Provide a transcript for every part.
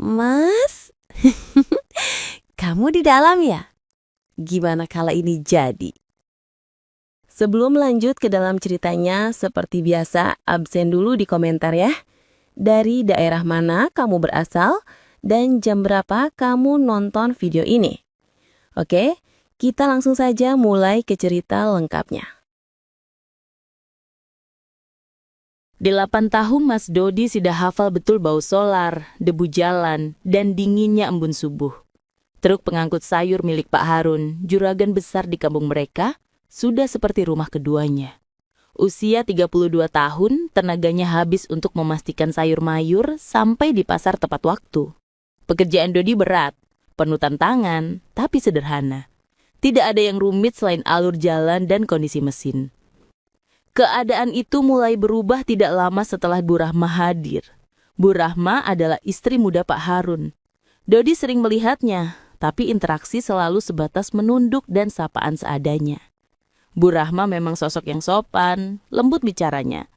Mas, kamu di dalam ya? Gimana kalau ini jadi? Sebelum lanjut ke dalam ceritanya, seperti biasa, absen dulu di komentar ya. Dari daerah mana kamu berasal dan jam berapa kamu nonton video ini. Oke, kita langsung saja mulai ke cerita lengkapnya. 8 tahun Mas Dodi sudah hafal betul bau solar, debu jalan, dan dinginnya embun subuh. Truk pengangkut sayur milik Pak Harun, juragan besar di kampung mereka, sudah seperti rumah keduanya. Usia 32 tahun, tenaganya habis untuk memastikan sayur mayur sampai di pasar tepat waktu. Pekerjaan Dodi berat, penuh tantangan, tapi sederhana. Tidak ada yang rumit selain alur jalan dan kondisi mesin. Keadaan itu mulai berubah tidak lama setelah Bu Rahma hadir. Bu Rahma adalah istri muda Pak Harun. Dodi sering melihatnya, tapi interaksi selalu sebatas menunduk dan sapaan seadanya. Bu Rahma memang sosok yang sopan, lembut bicaranya.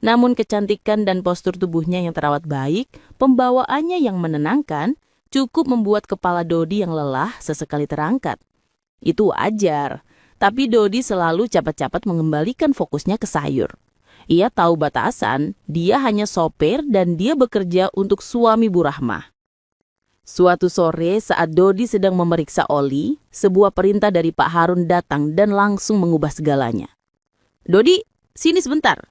Namun kecantikan dan postur tubuhnya yang terawat baik, pembawaannya yang menenangkan, cukup membuat kepala Dodi yang lelah sesekali terangkat. Itu wajar, tapi Dodi selalu cepat-cepat mengembalikan fokusnya ke sayur. Ia tahu batasan, dia hanya sopir dan dia bekerja untuk suami Bu Rahma. Suatu sore saat Dodi sedang memeriksa oli, sebuah perintah dari Pak Harun datang dan langsung mengubah segalanya. "Dodi, sini sebentar.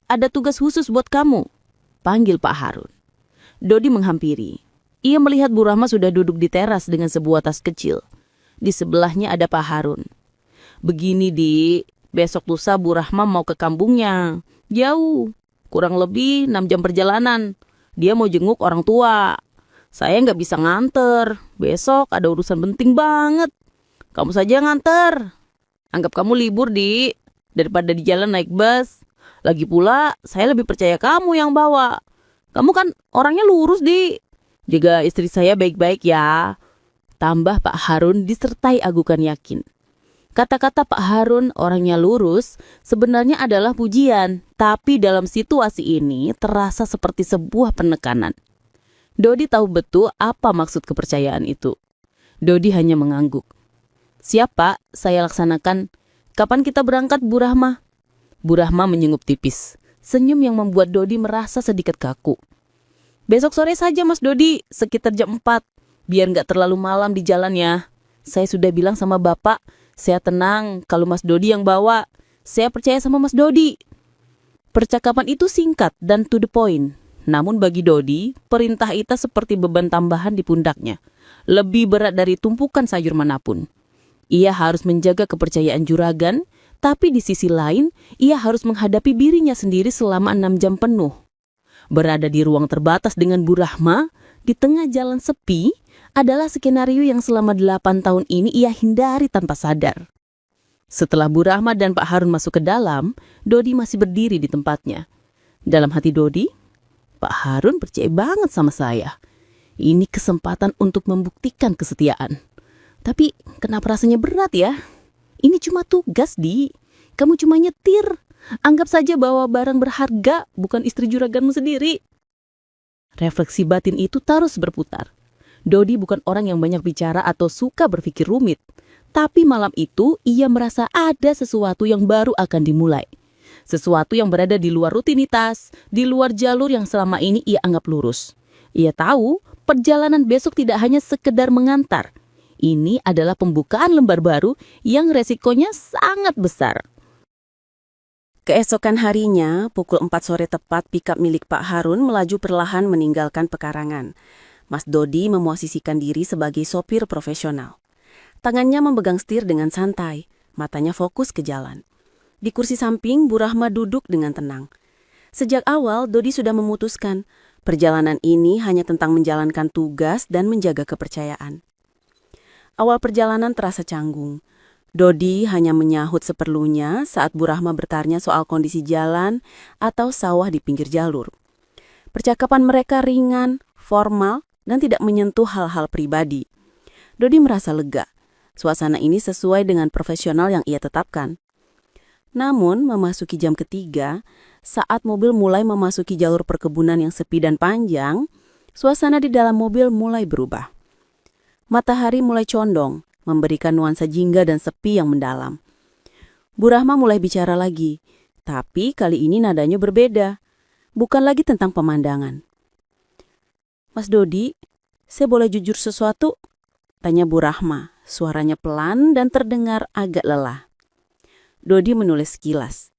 Ada tugas khusus buat kamu," panggil Pak Harun. Dodi menghampiri. Ia melihat Bu Rahma sudah duduk di teras dengan sebuah tas kecil. Di sebelahnya ada Pak Harun. "Begini, Di, besok lusa Bu Rahma mau ke kampungnya. Jauh, kurang lebih 6 jam perjalanan. Dia mau jenguk orang tua. Saya nggak bisa nganter. Besok ada urusan penting banget. Kamu saja yang nganter. Anggap kamu libur, Di, daripada di jalan naik bus. Lagi pula, saya lebih percaya kamu yang bawa. Kamu kan orangnya lurus, Di. Jaga istri saya baik-baik ya," tambah Pak Harun disertai agukan yakin. Kata-kata Pak Harun orangnya lurus sebenarnya adalah pujian, tapi dalam situasi ini terasa seperti sebuah penekanan. Dodi tahu betul apa maksud kepercayaan itu. Dodi hanya mengangguk. "Siap, Pak, saya laksanakan. Kapan kita berangkat, Bu Rahma?" Bu Rahma menyengup tipis, senyum yang membuat Dodi merasa sedikit kaku. "Besok sore saja, Mas Dodi, sekitar jam 4. Biar nggak terlalu malam di jalan ya. Saya sudah bilang sama Bapak, saya tenang kalau Mas Dodi yang bawa. Saya percaya sama Mas Dodi." Percakapan itu singkat dan to the point. Namun bagi Dodi, perintah itu seperti beban tambahan di pundaknya. Lebih berat dari tumpukan sayur manapun. Ia harus menjaga kepercayaan juragan, tapi di sisi lain, ia harus menghadapi dirinya sendiri selama 6 jam penuh. Berada di ruang terbatas dengan Bu Rahma, di tengah jalan sepi, adalah skenario yang selama 8 tahun ini ia hindari tanpa sadar. Setelah Bu Rahma dan Pak Harun masuk ke dalam, Dodi masih berdiri di tempatnya. Dalam hati Dodi, "Pak Harun percaya banget sama saya. Ini kesempatan untuk membuktikan kesetiaan. Tapi kenapa rasanya berat ya? Ini cuma tugas, Di. Kamu cuma nyetir. Anggap saja bawa barang berharga, bukan istri juraganmu sendiri." Refleksi batin itu terus berputar. Dodi bukan orang yang banyak bicara atau suka berpikir rumit. Tapi malam itu ia merasa ada sesuatu yang baru akan dimulai. Sesuatu yang berada di luar rutinitas, di luar jalur yang selama ini ia anggap lurus. Ia tahu perjalanan besok tidak hanya sekedar mengantar. Ini adalah pembukaan lembar baru yang resikonya sangat besar. Keesokan harinya, pukul 4 sore tepat, pikap milik Pak Harun melaju perlahan meninggalkan pekarangan. Mas Dodi memosisikan diri sebagai sopir profesional. Tangannya memegang setir dengan santai, matanya fokus ke jalan. Di kursi samping, Bu Rahma duduk dengan tenang. Sejak awal, Dodi sudah memutuskan perjalanan ini hanya tentang menjalankan tugas dan menjaga kepercayaan. Awal perjalanan terasa canggung. Dodi hanya menyahut seperlunya saat Bu Rahma bertanya soal kondisi jalan atau sawah di pinggir jalur. Percakapan mereka ringan, formal, dan tidak menyentuh hal-hal pribadi. Dodi merasa lega. Suasana ini sesuai dengan profesional yang ia tetapkan. Namun, memasuki jam ketiga, saat mobil mulai memasuki jalur perkebunan yang sepi dan panjang, Suasana di dalam mobil mulai berubah. Matahari mulai condong, memberikan nuansa jingga dan sepi yang mendalam. Bu Rahma mulai bicara lagi, tapi kali ini nadanya berbeda. Bukan lagi tentang pemandangan. "Mas Dodi, saya boleh jujur sesuatu?" tanya Bu Rahma. Suaranya pelan dan terdengar agak lelah. Dodi menulis sekilas.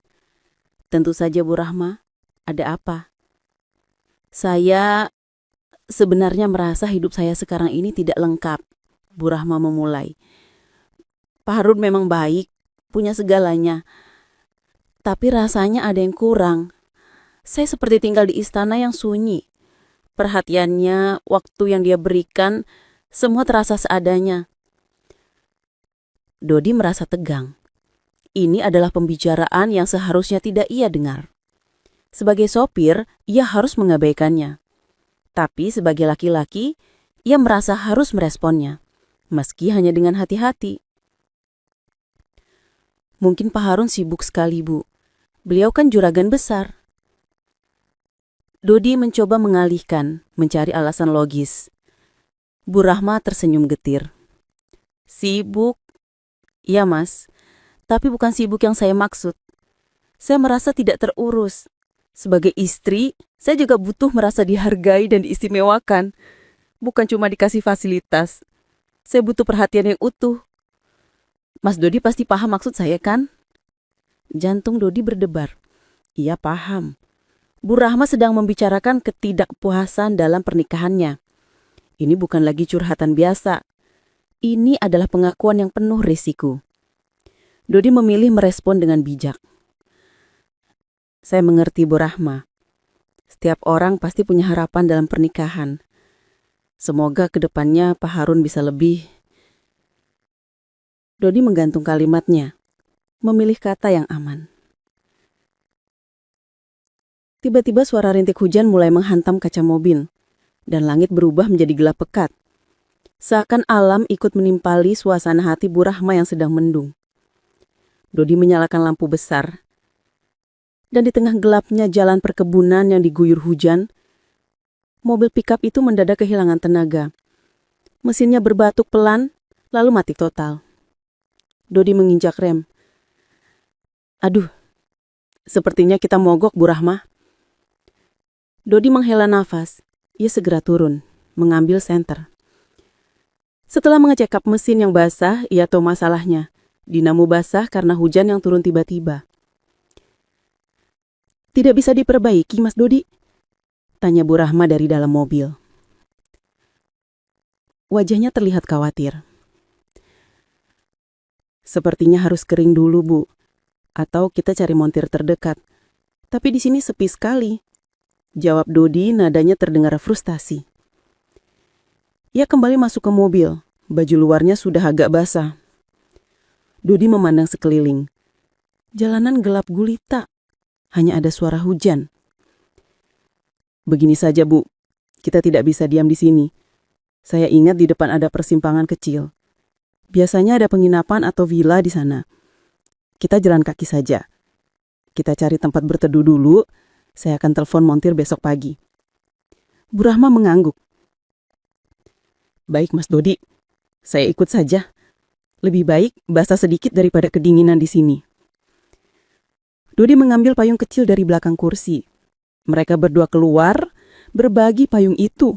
"Tentu saja Bu Rahma, ada apa?" "Saya sebenarnya merasa hidup saya sekarang ini tidak lengkap," Bu Rahma memulai. "Pak Harun memang baik, punya segalanya. Tapi rasanya ada yang kurang. Saya seperti tinggal di istana yang sunyi. Perhatiannya, waktu yang dia berikan, semua terasa seadanya." Dodi merasa tegang. Ini adalah pembicaraan yang seharusnya tidak ia dengar. Sebagai sopir, ia harus mengabaikannya. Tapi sebagai laki-laki, ia merasa harus meresponnya, meski hanya dengan hati-hati. "Mungkin Pak Harun sibuk sekali, Bu. Beliau kan juragan besar." Dodi mencoba mengalihkan, mencari alasan logis. Bu Rahma tersenyum getir. "Sibuk? Iya, Mas. Tapi bukan sibuk yang saya maksud. Saya merasa tidak terurus. Sebagai istri, saya juga butuh merasa dihargai dan diistimewakan. Bukan cuma dikasih fasilitas. Saya butuh perhatian yang utuh. Mas Dodi pasti paham maksud saya kan?" Jantung Dodi berdebar. Ia paham. Bu Rahma sedang membicarakan ketidakpuasan dalam pernikahannya. Ini bukan lagi curhatan biasa. Ini adalah pengakuan yang penuh risiko. Dodi memilih merespon dengan bijak. "Saya mengerti Bu Rahma. Setiap orang pasti punya harapan dalam pernikahan. Semoga kedepannya Pak Harun bisa lebih..." Dodi menggantung kalimatnya, memilih kata yang aman. Tiba-tiba suara rintik hujan mulai menghantam kaca mobil, dan langit berubah menjadi gelap pekat. Seakan alam ikut menimpali suasana hati Bu Rahma yang sedang mendung. Dodi menyalakan lampu besar, dan di tengah gelapnya jalan perkebunan yang diguyur hujan, mobil pikap itu mendadak kehilangan tenaga. Mesinnya berbatuk pelan, lalu mati total. Dodi menginjak rem. "Aduh, sepertinya kita mogok, Bu Rahma." Dodi menghela nafas. Ia segera turun, mengambil senter. Setelah mengecek kap mesin yang basah, ia tahu masalahnya. Dinamo basah karena hujan yang turun tiba-tiba. "Tidak bisa diperbaiki, Mas Dodi?" tanya Bu Rahma dari dalam mobil. Wajahnya terlihat khawatir. "Sepertinya harus kering dulu, Bu. Atau kita cari montir terdekat. Tapi di sini sepi sekali," jawab Dodi, nadanya terdengar frustasi. Ia kembali masuk ke mobil. Baju luarnya sudah agak basah. Dodi memandang sekeliling. Jalanan gelap gulita. Hanya ada suara hujan. "Begini saja, Bu. Kita tidak bisa diam di sini. Saya ingat di depan ada persimpangan kecil. Biasanya ada penginapan atau villa di sana. Kita jalan kaki saja. Kita cari tempat berteduh dulu. Saya akan telepon montir besok pagi." Bu Rahma mengangguk. "Baik, Mas Dodi. Saya ikut saja. Lebih baik basah sedikit daripada kedinginan di sini." Dodi mengambil payung kecil dari belakang kursi. Mereka berdua keluar, berbagi payung itu.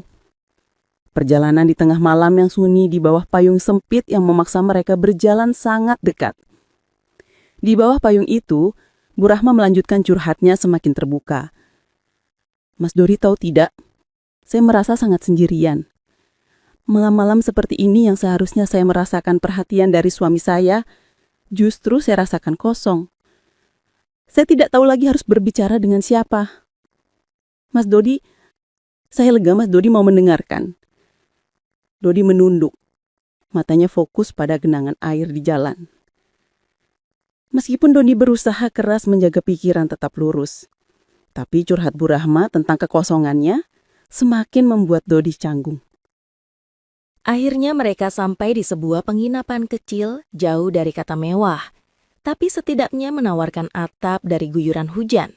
Perjalanan di tengah malam yang sunyi di bawah payung sempit yang memaksa mereka berjalan sangat dekat. Di bawah payung itu, Bu Rahma melanjutkan curhatnya semakin terbuka. "Mas Dodi tahu tidak, saya merasa sangat sendirian. Malam-malam seperti ini yang seharusnya saya merasakan perhatian dari suami saya, justru saya rasakan kosong. Saya tidak tahu lagi harus berbicara dengan siapa. Mas Dodi, saya lega Mas Dodi mau mendengarkan." Dodi menunduk. Matanya fokus pada genangan air di jalan. Meskipun Dodi berusaha keras menjaga pikiran tetap lurus, tapi curhat Bu Rahma tentang kekosongannya semakin membuat Dodi canggung. Akhirnya mereka sampai di sebuah penginapan kecil jauh dari kata mewah, tapi setidaknya menawarkan atap dari guyuran hujan.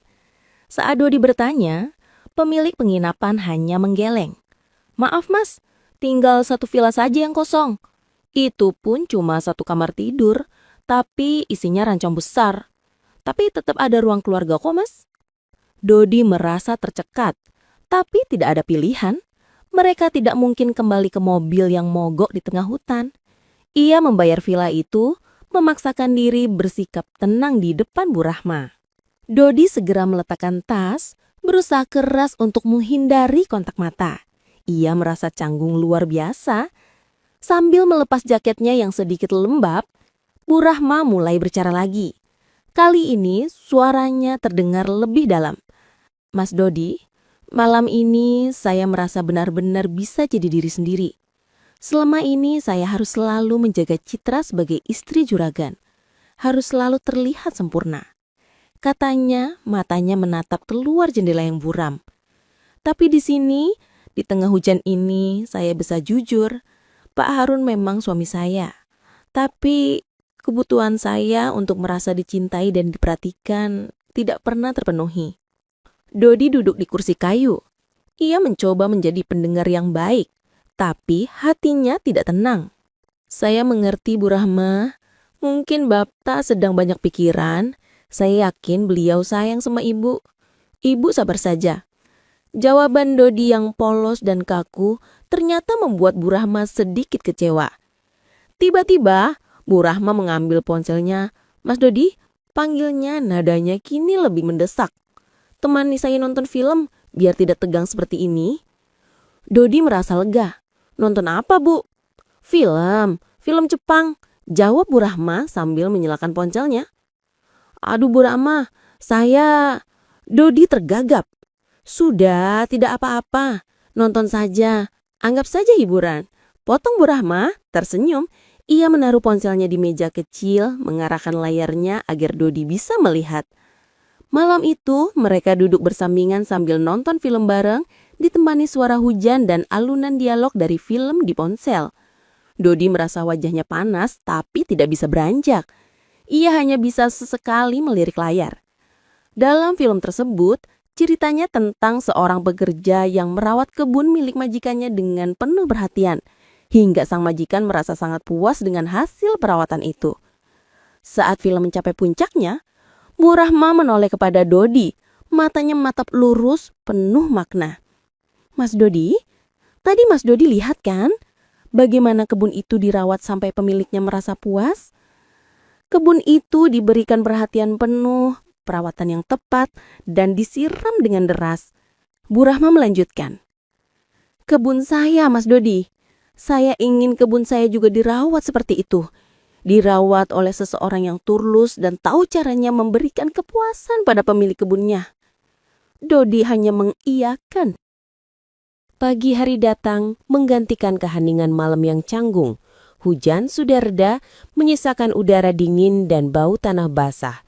Saat Dodi bertanya, pemilik penginapan hanya menggeleng. Maaf mas, tinggal satu villa saja yang kosong. Itu pun cuma satu kamar tidur, tapi isinya ranjang besar. Tapi tetap ada ruang keluarga kok mas. Dodi merasa tercekat, tapi tidak ada pilihan. Mereka tidak mungkin kembali ke mobil yang mogok di tengah hutan. Ia membayar villa itu, memaksakan diri bersikap tenang di depan Bu Rahma. Dodi segera meletakkan tas, berusaha keras untuk menghindari kontak mata. Ia merasa canggung luar biasa. Sambil melepas jaketnya yang sedikit lembab, Bu Rahma mulai berbicara lagi. Kali ini suaranya terdengar lebih dalam. Mas Dodi, malam ini saya merasa benar-benar bisa jadi diri sendiri. Selama ini saya harus selalu menjaga citra sebagai istri juragan. Harus selalu terlihat sempurna. Katanya matanya menatap keluar jendela yang buram. Tapi di sini, di tengah hujan ini, saya bisa jujur. Pak Harun memang suami saya. Tapi kebutuhan saya untuk merasa dicintai dan diperhatikan tidak pernah terpenuhi. Dodi duduk di kursi kayu. Ia mencoba menjadi pendengar yang baik. Tapi hatinya tidak tenang. Saya mengerti Bu Rahma, mungkin Bapak sedang banyak pikiran. Saya yakin beliau sayang sama ibu. Ibu sabar saja. Jawaban Dodi yang polos dan kaku ternyata membuat Bu Rahma sedikit kecewa. Tiba-tiba Bu Rahma mengambil ponselnya. Mas Dodi, panggilnya nadanya kini lebih mendesak. Temani saya nonton film biar tidak tegang seperti ini. Dodi merasa lega. Nonton apa, Bu? Film Jepang, jawab Bu Rahma sambil menyalakan ponselnya. Aduh Bu Rahma, Dodi tergagap. Sudah, tidak apa-apa, nonton saja, anggap saja hiburan. Potong Bu Rahma, tersenyum, ia menaruh ponselnya di meja kecil, mengarahkan layarnya agar Dodi bisa melihat. Malam itu, mereka duduk bersampingan sambil nonton film bareng, ditemani suara hujan dan alunan dialog dari film di ponsel. Dodi merasa wajahnya panas tapi tidak bisa beranjak. Ia hanya bisa sesekali melirik layar. Dalam film tersebut, ceritanya tentang seorang pekerja yang merawat kebun milik majikannya dengan penuh perhatian, hingga sang majikan merasa sangat puas dengan hasil perawatan itu. Saat film mencapai puncaknya, Bu Rahma menoleh kepada Dodi, matanya menatap lurus penuh makna. Mas Dodi, tadi Mas Dodi lihat kan? Bagaimana kebun itu dirawat sampai pemiliknya merasa puas? Kebun itu diberikan perhatian penuh, perawatan yang tepat, dan disiram dengan deras. Bu Rahma melanjutkan. Kebun saya, Mas Dodi. Saya ingin kebun saya juga dirawat seperti itu. Dirawat oleh seseorang yang tulus dan tahu caranya memberikan kepuasan pada pemilik kebunnya. Dodi hanya mengiyakan. Pagi hari datang menggantikan keheningan malam yang canggung. Hujan sudah reda, menyisakan udara dingin dan bau tanah basah.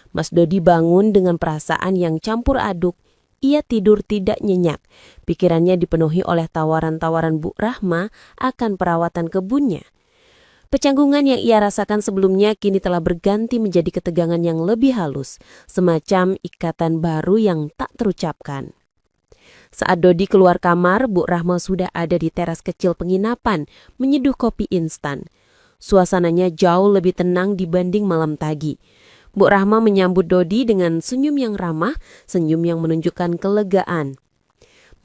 Mas Dodi bangun dengan perasaan yang campur aduk. Ia tidur tidak nyenyak. Pikirannya dipenuhi oleh tawaran-tawaran Bu Rahma akan perawatan kebunnya. Pecanggungan yang ia rasakan sebelumnya kini telah berganti menjadi ketegangan yang lebih halus, semacam ikatan baru yang tak terucapkan. Saat Dodi keluar kamar, Bu Rahma sudah ada di teras kecil penginapan, menyeduh kopi instan. Suasananya jauh lebih tenang dibanding malam tadi. Bu Rahma menyambut Dodi dengan senyum yang ramah, senyum yang menunjukkan kelegaan.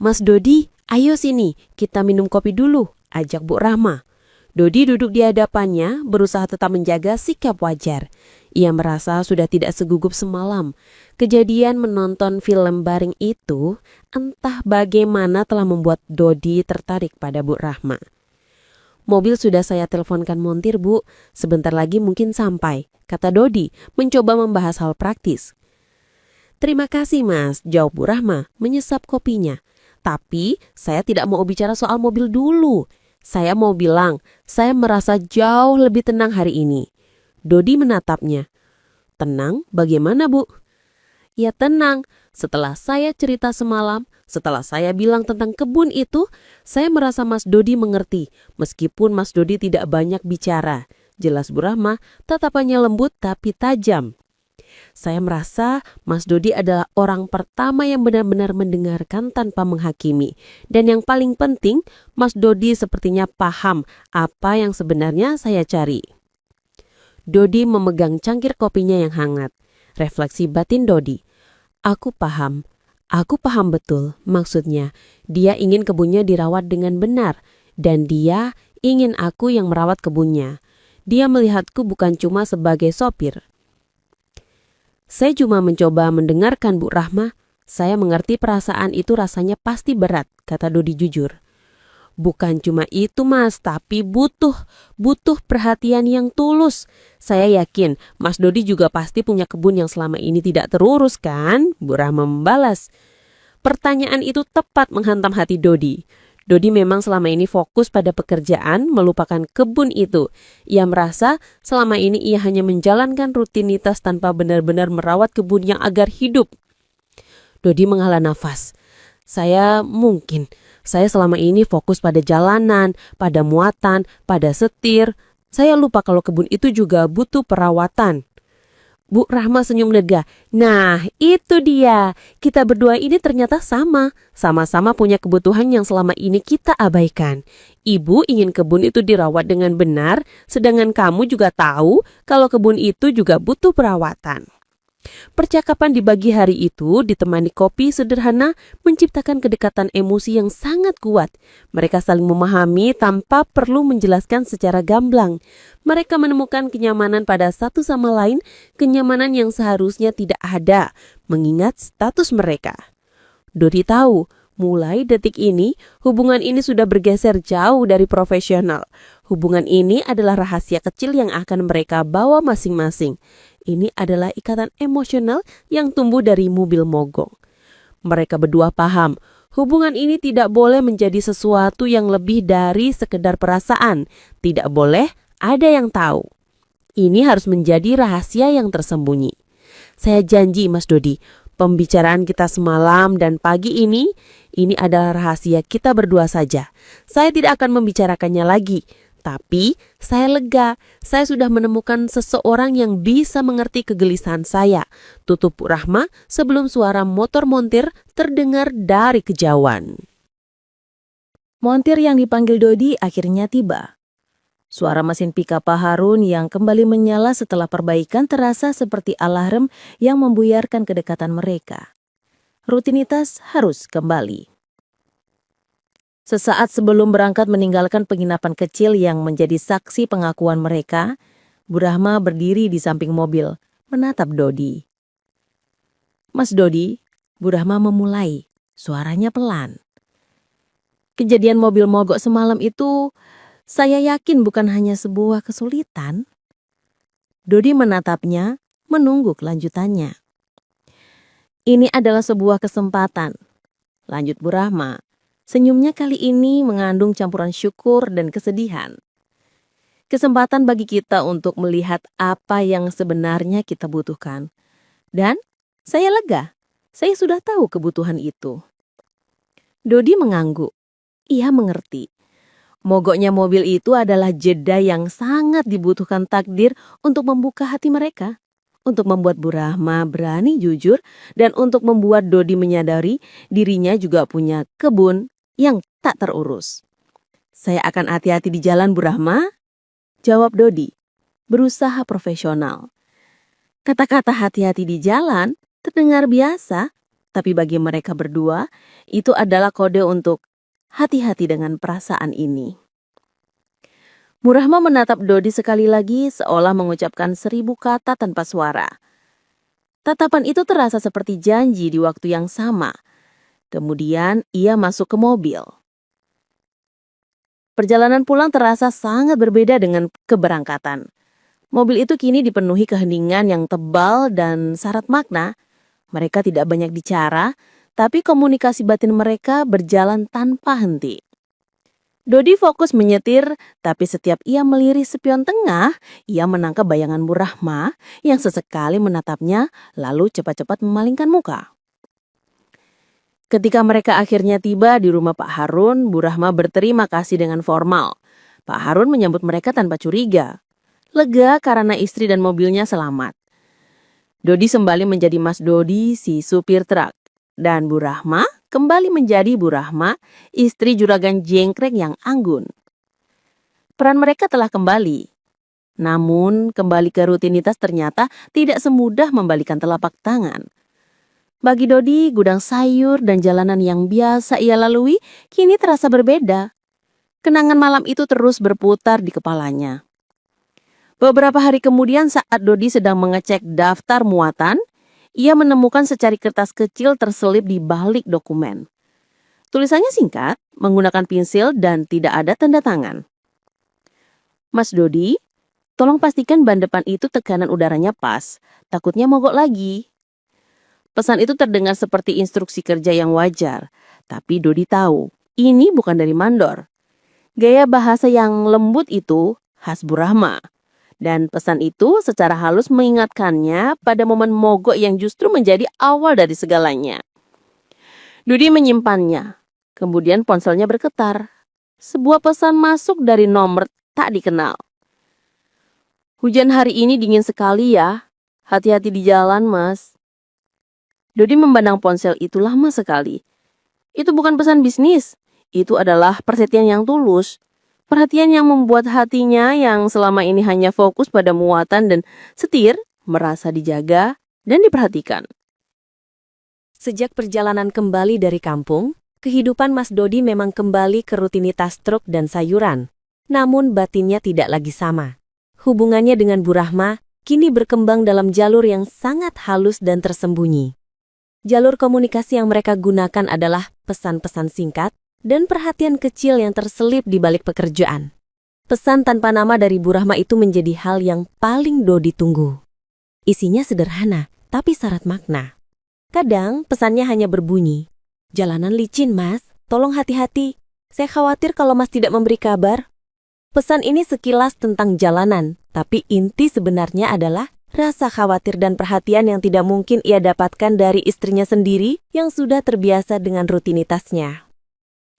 Mas Dodi, ayo sini, kita minum kopi dulu, ajak Bu Rahma. Dodi duduk di hadapannya, berusaha tetap menjaga sikap wajar. Ia merasa sudah tidak segugup semalam. Kejadian menonton film bareng itu, entah bagaimana telah membuat Dodi tertarik pada Bu Rahma. Mobil sudah saya teleponkan montir, Bu. Sebentar lagi mungkin sampai, kata Dodi, mencoba membahas hal praktis. Terima kasih, Mas, jawab Bu Rahma, menyesap kopinya. Tapi saya tidak mau bicara soal mobil dulu. Saya mau bilang, saya merasa jauh lebih tenang hari ini. Dodi menatapnya. Tenang, bagaimana, Bu? Ya tenang, setelah saya cerita semalam, setelah saya bilang tentang kebun itu, saya merasa Mas Dodi mengerti, meskipun Mas Dodi tidak banyak bicara. Jelas Bu Rahma, tatapannya lembut tapi tajam. Saya merasa Mas Dodi adalah orang pertama yang benar-benar mendengarkan tanpa menghakimi. Dan yang paling penting, Mas Dodi sepertinya paham apa yang sebenarnya saya cari. Dodi memegang cangkir kopinya yang hangat. Refleksi batin Dodi. Aku paham betul maksudnya. Dia ingin kebunnya dirawat dengan benar. Dan dia ingin aku yang merawat kebunnya. Dia melihatku bukan cuma sebagai sopir. Saya cuma mencoba mendengarkan Bu Rahma. Saya mengerti perasaan itu rasanya pasti berat, kata Dodi jujur. Bukan cuma itu Mas, tapi butuh perhatian yang tulus. Saya yakin Mas Dodi juga pasti punya kebun yang selama ini tidak terurus kan? Bu Rahma membalas. Pertanyaan itu tepat menghantam hati Dodi. Dodi memang selama ini fokus pada pekerjaan, melupakan kebun itu. Ia merasa selama ini ia hanya menjalankan rutinitas tanpa benar-benar merawat kebunnya agar hidup. Dodi menghela nafas. Saya selama ini fokus pada jalanan, pada muatan, pada setir. Saya lupa kalau kebun itu juga butuh perawatan. Bu Rahma senyum lega. Nah, itu dia. Kita berdua ini ternyata sama-sama punya kebutuhan yang selama ini kita abaikan. Ibu ingin kebun itu dirawat dengan benar, sedangkan kamu juga tahu kalau kebun itu juga butuh perawatan. Percakapan di pagi hari itu ditemani kopi sederhana menciptakan kedekatan emosi yang sangat kuat. Mereka saling memahami tanpa perlu menjelaskan secara gamblang. Mereka menemukan kenyamanan pada satu sama lain, kenyamanan yang seharusnya tidak ada, mengingat status mereka. Dodi tahu, mulai detik ini, hubungan ini sudah bergeser jauh dari profesional. Hubungan ini adalah rahasia kecil yang akan mereka bawa masing-masing. Ini adalah ikatan emosional yang tumbuh dari mobil mogok. Mereka berdua paham, hubungan ini tidak boleh menjadi sesuatu yang lebih dari sekedar perasaan. Tidak boleh ada yang tahu. Ini harus menjadi rahasia yang tersembunyi. Saya janji Mas Dodi, pembicaraan kita semalam dan pagi ini adalah rahasia kita berdua saja. Saya tidak akan membicarakannya lagi. Tapi saya lega, saya sudah menemukan seseorang yang bisa mengerti kegelisahan saya. Tutup Bu Rahma sebelum suara motor montir terdengar dari kejauhan. Montir yang dipanggil Dodi akhirnya tiba. Suara mesin pickup Pak Harun yang kembali menyala setelah perbaikan terasa seperti alarm yang membuyarkan kedekatan mereka. Rutinitas harus kembali. Sesaat sebelum berangkat meninggalkan penginapan kecil yang menjadi saksi pengakuan mereka, Bu Rahma berdiri di samping mobil, menatap Dodi. Mas Dodi, Bu Rahma memulai, suaranya pelan. Kejadian mobil mogok semalam itu, saya yakin bukan hanya sebuah kesulitan. Dodi menatapnya, menunggu kelanjutannya. Ini adalah sebuah kesempatan, lanjut Bu Rahma. Senyumnya kali ini mengandung campuran syukur dan kesedihan. Kesempatan bagi kita untuk melihat apa yang sebenarnya kita butuhkan. Dan saya lega, saya sudah tahu kebutuhan itu. Dodi mengangguk. Ia mengerti. Mogoknya mobil itu adalah jeda yang sangat dibutuhkan takdir untuk membuka hati mereka. Untuk membuat Bu Rahma berani jujur dan untuk membuat Dodi menyadari dirinya juga punya kebun yang tak terurus. Saya akan hati-hati di jalan Bu Rahma, jawab Dodi, berusaha profesional. Kata-kata hati-hati di jalan terdengar biasa, tapi bagi mereka berdua itu adalah kode untuk hati-hati dengan perasaan ini. Bu Rahma menatap Dodi sekali lagi seolah mengucapkan 1000 kata tanpa suara. Tatapan itu terasa seperti janji di waktu yang sama. Kemudian ia masuk ke mobil. Perjalanan pulang terasa sangat berbeda dengan keberangkatan. Mobil itu kini dipenuhi keheningan yang tebal dan syarat makna. Mereka tidak banyak bicara, tapi komunikasi batin mereka berjalan tanpa henti. Dodi fokus menyetir, tapi setiap ia melirik spion tengah, ia menangkap bayangan Bu Rahma yang sesekali menatapnya lalu cepat-cepat memalingkan muka. Ketika mereka akhirnya tiba di rumah Pak Harun, Bu Rahma berterima kasih dengan formal. Pak Harun menyambut mereka tanpa curiga. Lega karena istri dan mobilnya selamat. Dodi kembali menjadi Mas Dodi, si supir truk. Dan Bu Rahma kembali menjadi Bu Rahma, istri juragan jengkrek yang anggun. Peran mereka telah kembali. Namun, kembali ke rutinitas ternyata tidak semudah membalikan telapak tangan. Bagi Dodi, gudang sayur dan jalanan yang biasa ia lalui kini terasa berbeda. Kenangan malam itu terus berputar di kepalanya. Beberapa hari kemudian saat Dodi sedang mengecek daftar muatan, ia menemukan secari kertas kecil terselip di balik dokumen. Tulisannya singkat, menggunakan pensil dan tidak ada tanda tangan. Mas Dodi, tolong pastikan ban depan itu tekanan udaranya pas, takutnya mogok lagi. Pesan itu terdengar seperti instruksi kerja yang wajar, tapi Dodi tahu, ini bukan dari mandor. Gaya bahasa yang lembut itu khas Bu Rahma. Dan pesan itu secara halus mengingatkannya pada momen mogok yang justru menjadi awal dari segalanya. Dodi menyimpannya. Kemudian ponselnya bergetar. Sebuah pesan masuk dari nomor tak dikenal. Hujan hari ini dingin sekali ya. Hati-hati di jalan, Mas. Dodi memandang ponsel itu lama sekali. Itu bukan pesan bisnis. Itu adalah perhatian yang tulus. Perhatian yang membuat hatinya yang selama ini hanya fokus pada muatan dan setir, merasa dijaga dan diperhatikan. Sejak perjalanan kembali dari kampung, kehidupan Mas Dodi memang kembali ke rutinitas truk dan sayuran. Namun batinnya tidak lagi sama. Hubungannya dengan Bu Rahma kini berkembang dalam jalur yang sangat halus dan tersembunyi. Jalur komunikasi yang mereka gunakan adalah pesan-pesan singkat dan perhatian kecil yang terselip di balik pekerjaan. Pesan tanpa nama dari Bu Rahma itu menjadi hal yang paling Dodi tunggu. Isinya sederhana, tapi syarat makna. Kadang pesannya hanya berbunyi, "Jalanan licin, Mas. Tolong hati-hati. Saya khawatir kalau Mas tidak memberi kabar." Pesan ini sekilas tentang jalanan, tapi inti sebenarnya adalah rasa khawatir dan perhatian yang tidak mungkin ia dapatkan dari istrinya sendiri yang sudah terbiasa dengan rutinitasnya.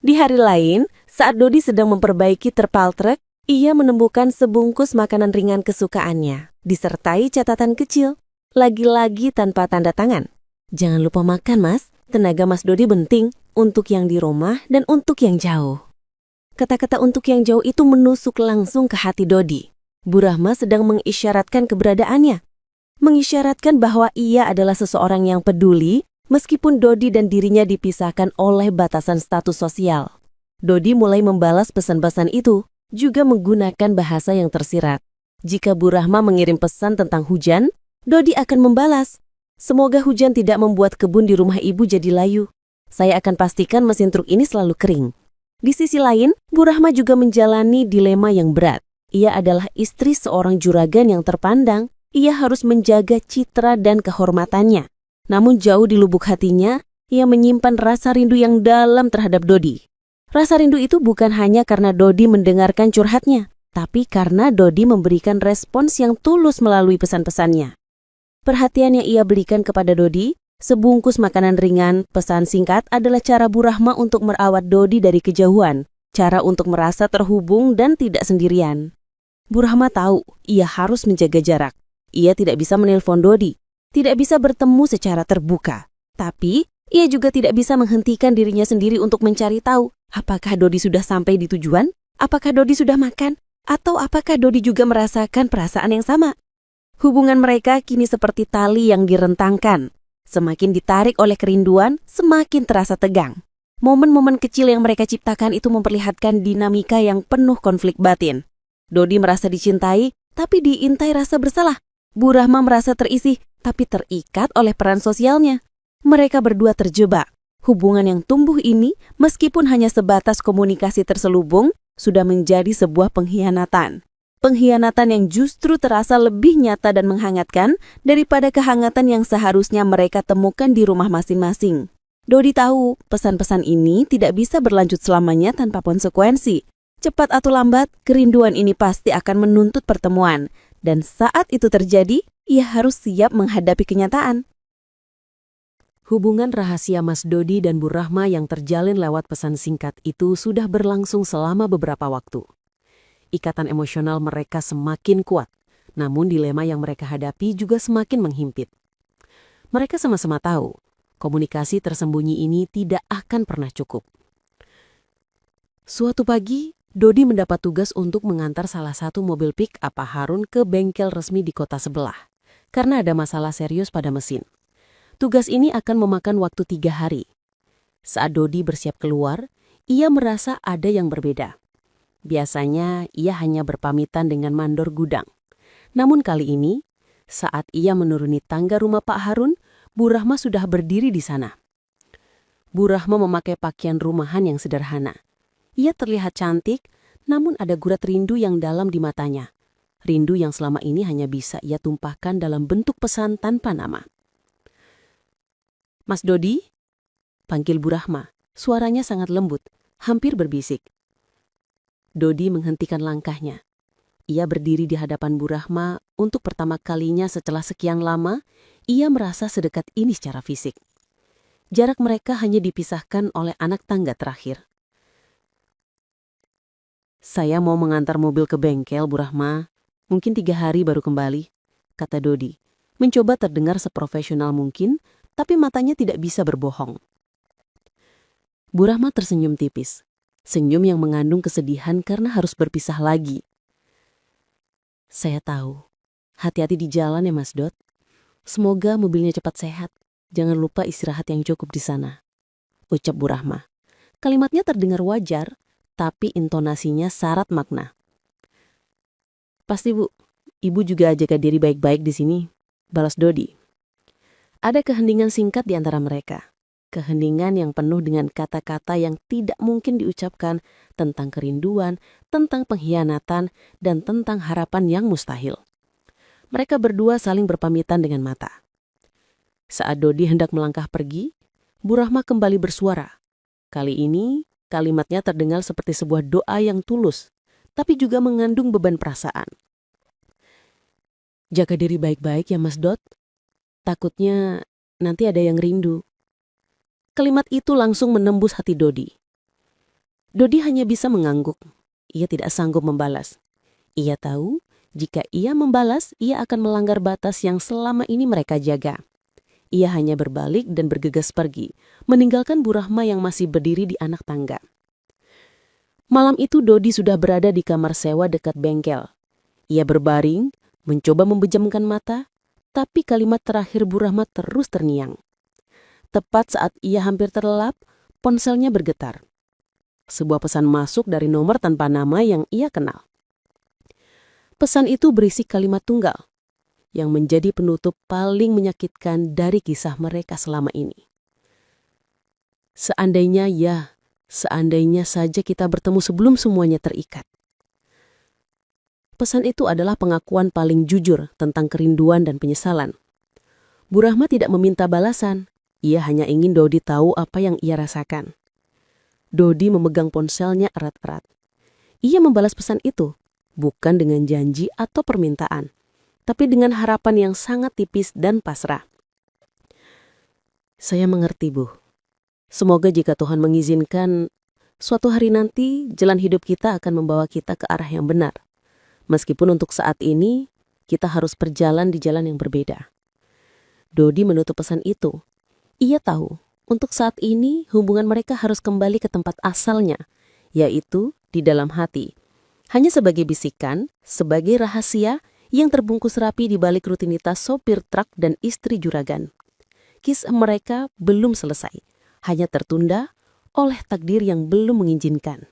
Di hari lain, saat Dodi sedang memperbaiki terpal truk, ia menemukan sebungkus makanan ringan kesukaannya, disertai catatan kecil, lagi-lagi tanpa tanda tangan. "Jangan lupa makan, Mas. Tenaga Mas Dodi penting untuk yang di rumah dan untuk yang jauh." Kata-kata untuk yang jauh itu menusuk langsung ke hati Dodi. Bu Rahma sedang mengisyaratkan keberadaannya, mengisyaratkan bahwa ia adalah seseorang yang peduli, meskipun Dodi dan dirinya dipisahkan oleh batasan status sosial. Dodi mulai membalas pesan-pesan itu, juga menggunakan bahasa yang tersirat. Jika Bu Rahma mengirim pesan tentang hujan, Dodi akan membalas, "Semoga hujan tidak membuat kebun di rumah ibu jadi layu. Saya akan pastikan mesin truk ini selalu kering." Di sisi lain, Bu Rahma juga menjalani dilema yang berat. Ia adalah istri seorang juragan yang terpandang. Ia harus menjaga citra dan kehormatannya. Namun jauh di lubuk hatinya, ia menyimpan rasa rindu yang dalam terhadap Dodi. Rasa rindu itu bukan hanya karena Dodi mendengarkan curhatnya, tapi karena Dodi memberikan respons yang tulus melalui pesan-pesannya. Perhatian yang ia berikan kepada Dodi, sebungkus makanan ringan, pesan singkat adalah cara Bu Rahma untuk merawat Dodi dari kejauhan, cara untuk merasa terhubung dan tidak sendirian. Bu Rahma tahu ia harus menjaga jarak. Ia tidak bisa menelpon Dodi, tidak bisa bertemu secara terbuka. Tapi, ia juga tidak bisa menghentikan dirinya sendiri untuk mencari tahu apakah Dodi sudah sampai di tujuan, apakah Dodi sudah makan, atau apakah Dodi juga merasakan perasaan yang sama. Hubungan mereka kini seperti tali yang direntangkan. Semakin ditarik oleh kerinduan, semakin terasa tegang. Momen-momen kecil yang mereka ciptakan itu memperlihatkan dinamika yang penuh konflik batin. Dodi merasa dicintai, tapi diintai rasa bersalah. Bu Rahma merasa terisi, tapi terikat oleh peran sosialnya. Mereka berdua terjebak. Hubungan yang tumbuh ini, meskipun hanya sebatas komunikasi terselubung, sudah menjadi sebuah pengkhianatan. Pengkhianatan yang justru terasa lebih nyata dan menghangatkan daripada kehangatan yang seharusnya mereka temukan di rumah masing-masing. Dodi tahu pesan-pesan ini tidak bisa berlanjut selamanya tanpa konsekuensi. Cepat atau lambat, kerinduan ini pasti akan menuntut pertemuan. Dan saat itu terjadi, ia harus siap menghadapi kenyataan. Hubungan rahasia Mas Dodi dan Bu Rahma yang terjalin lewat pesan singkat itu sudah berlangsung selama beberapa waktu. Ikatan emosional mereka semakin kuat, namun dilema yang mereka hadapi juga semakin menghimpit. Mereka sama-sama tahu, komunikasi tersembunyi ini tidak akan pernah cukup. Suatu pagi, Dodi mendapat tugas untuk mengantar salah satu mobil pick-up Pak Harun ke bengkel resmi di kota sebelah, karena ada masalah serius pada mesin. Tugas ini akan memakan waktu 3 hari. Saat Dodi bersiap keluar, ia merasa ada yang berbeda. Biasanya, ia hanya berpamitan dengan mandor gudang. Namun kali ini, saat ia menuruni tangga rumah Pak Harun, Bu Rahma sudah berdiri di sana. Bu Rahma memakai pakaian rumahan yang sederhana. Ia terlihat cantik, namun ada gurat rindu yang dalam di matanya. Rindu yang selama ini hanya bisa ia tumpahkan dalam bentuk pesan tanpa nama. "Mas Dodi?" panggil Bu Rahma. Suaranya sangat lembut, hampir berbisik. Dodi menghentikan langkahnya. Ia berdiri di hadapan Bu Rahma untuk pertama kalinya setelah sekian lama, ia merasa sedekat ini secara fisik. Jarak mereka hanya dipisahkan oleh anak tangga terakhir. "Saya mau mengantar mobil ke bengkel, Bu Rahma. Mungkin 3 hari baru kembali," kata Dodi. Mencoba terdengar seprofesional mungkin, tapi matanya tidak bisa berbohong. Bu Rahma tersenyum tipis. Senyum yang mengandung kesedihan karena harus berpisah lagi. "Saya tahu. Hati-hati di jalan ya Mas Dot. Semoga mobilnya cepat sehat. Jangan lupa istirahat yang cukup di sana," ucap Bu Rahma. Kalimatnya terdengar wajar, tapi intonasinya syarat makna. "Pasti Bu, Ibu juga jaga diri baik-baik di sini," balas Dodi. Ada keheningan singkat di antara mereka. Keheningan yang penuh dengan kata-kata yang tidak mungkin diucapkan tentang kerinduan, tentang pengkhianatan, dan tentang harapan yang mustahil. Mereka berdua saling berpamitan dengan mata. Saat Dodi hendak melangkah pergi, Bu Rahma kembali bersuara. Kali ini, kalimatnya terdengar seperti sebuah doa yang tulus, tapi juga mengandung beban perasaan. "Jaga diri baik-baik ya Mas Dot. Takutnya nanti ada yang rindu." Kalimat itu langsung menembus hati Dodi. Dodi hanya bisa mengangguk. Ia tidak sanggup membalas. Ia tahu, jika ia membalas, ia akan melanggar batas yang selama ini mereka jaga. Ia hanya berbalik dan bergegas pergi, meninggalkan Bu Rahma yang masih berdiri di anak tangga. Malam itu Dodi sudah berada di kamar sewa dekat bengkel. Ia berbaring, mencoba membejamkan mata, tapi kalimat terakhir Bu Rahma terus terngiang. Tepat saat ia hampir terlelap, ponselnya bergetar. Sebuah pesan masuk dari nomor tanpa nama yang ia kenal. Pesan itu berisi kalimat tunggal, yang menjadi penutup paling menyakitkan dari kisah mereka selama ini. "Seandainya ya, seandainya saja kita bertemu sebelum semuanya terikat." Pesan itu adalah pengakuan paling jujur tentang kerinduan dan penyesalan. Bu Rahma tidak meminta balasan. Ia hanya ingin Dodi tahu apa yang ia rasakan. Dodi memegang ponselnya erat-erat. Ia membalas pesan itu, bukan dengan janji atau permintaan, tapi dengan harapan yang sangat tipis dan pasrah. "Saya mengerti, Bu. Semoga jika Tuhan mengizinkan, suatu hari nanti jalan hidup kita akan membawa kita ke arah yang benar. Meskipun untuk saat ini, kita harus berjalan di jalan yang berbeda." Dodi menutup pesan itu. Ia tahu, untuk saat ini hubungan mereka harus kembali ke tempat asalnya, yaitu di dalam hati. Hanya sebagai bisikan, sebagai rahasia yang terbungkus rapi di balik rutinitas sopir truk dan istri juragan. Kisah mereka belum selesai, hanya tertunda oleh takdir yang belum mengizinkan.